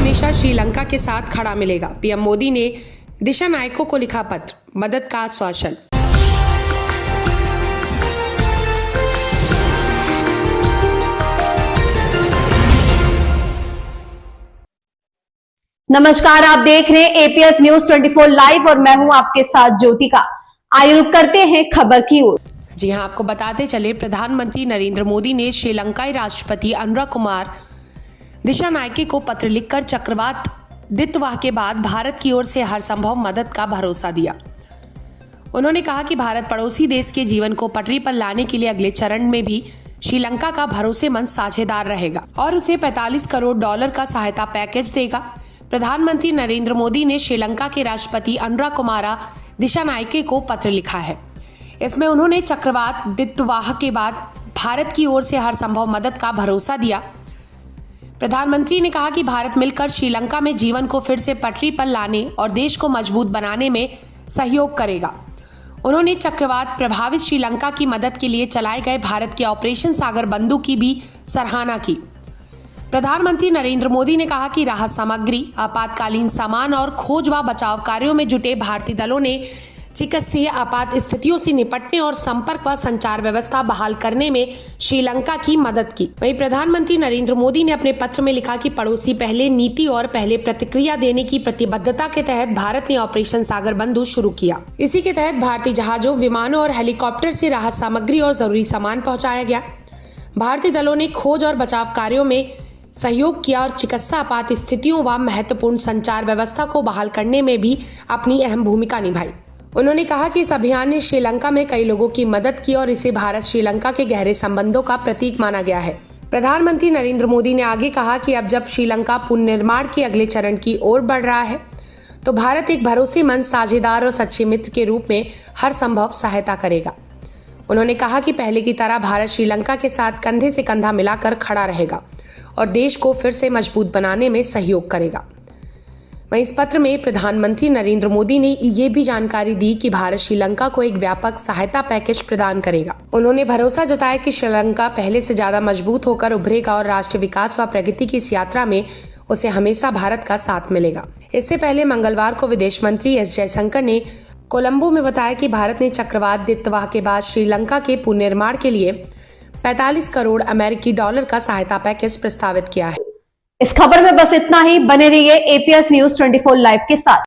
हमेशा श्रीलंका के साथ खड़ा मिलेगा। पीएम मोदी ने दिशा नायकों को लिखा पत्र, मदद का आश्वासन। नमस्कार, आप देख रहे हैं एपीएस न्यूज 24 लाइव और मैं हूं आपके साथ ज्योतिका। आइए रुक करते हैं खबर की ओर। जी हां, आपको बताते चले, प्रधानमंत्री नरेंद्र मोदी ने श्रीलंकाई राष्ट्रपति अनुराकुमार दिशानायके को पत्र लिखकर चक्रवात दितवाह के बाद भारत की ओर से हर संभव मदद का भरोसा दिया। उन्होंने कहा कि भारत पड़ोसी देश के जीवन को पटरी पर लाने के लिए अगले चरण में भी श्रीलंका का भरोसेमंद साझेदार रहेगा और उसे $45 करोड़ का सहायता पैकेज देगा। प्रधानमंत्री नरेंद्र मोदी ने श्रीलंका के राष्ट्रपति अनुराकुमारा दिशानायके को पत्र लिखा है। इसमें उन्होंने चक्रवात दितवाह के बाद भारत की ओर से हर संभव मदद का भरोसा दिया। प्रधानमंत्री ने कहा कि भारत मिलकर श्रीलंका में जीवन को फिर से पटरी पर लाने और देश को मजबूत बनाने में सहयोग करेगा। उन्होंने चक्रवात प्रभावित श्रीलंका की मदद के लिए चलाए गए भारत के ऑपरेशन सागर बंधु की भी सराहना की। प्रधानमंत्री नरेंद्र मोदी ने कहा कि राहत सामग्री, आपातकालीन सामान और खोज व बचाव कार्यों में जुटे भारतीय दलों ने चिकित्सीय आपात स्थितियों से निपटने और संपर्क व संचार व्यवस्था बहाल करने में श्रीलंका की मदद की। वहीं प्रधानमंत्री नरेंद्र मोदी ने अपने पत्र में लिखा कि पड़ोसी पहले नीति और पहले प्रतिक्रिया देने की प्रतिबद्धता के तहत भारत ने ऑपरेशन सागर बंधु शुरू किया। इसी के तहत भारतीय जहाजों, विमानों और हेलीकॉप्टर से राहत सामग्री और जरूरी सामान पहुंचाया गया। भारतीय दलों ने खोज और बचाव कार्यों में सहयोग किया और चिकित्सा आपात स्थितियों व महत्वपूर्ण संचार व्यवस्था को बहाल करने में भी अपनी अहम भूमिका निभाई। उन्होंने कहा कि इस अभियान ने श्रीलंका में कई लोगों की मदद की और इसे भारत श्रीलंका के गहरे संबंधों का प्रतीक माना गया है। प्रधानमंत्री नरेंद्र मोदी ने आगे कहा कि अब जब श्रीलंका पुनर्निर्माण के अगले चरण की ओर बढ़ रहा है तो भारत एक भरोसेमंद साझेदार और सच्चे मित्र के रूप में हर संभव सहायता करेगा। उन्होंने कहा कि पहले की तरह भारत श्रीलंका के साथ कंधे से कंधा मिलाकर खड़ा रहेगा और देश को फिर से मजबूत बनाने में सहयोग करेगा। वहीं इस पत्र में प्रधानमंत्री नरेंद्र मोदी ने ये भी जानकारी दी कि भारत श्रीलंका को एक व्यापक सहायता पैकेज प्रदान करेगा। उन्होंने भरोसा जताया कि श्रीलंका पहले से ज्यादा मजबूत होकर उभरेगा और राष्ट्रीय विकास व प्रगति की इस यात्रा में उसे हमेशा भारत का साथ मिलेगा। इससे पहले मंगलवार को विदेश मंत्री एस जयशंकर ने कोलंबो में बताया कि भारत ने चक्रवात दितवाह के बाद श्रीलंका के पुनर्निर्माण के लिए $45 करोड़ का सहायता पैकेज प्रस्तावित किया है। इस खबर में बस इतना ही। बने रहिए एपीएस न्यूज 24 लाइव के साथ।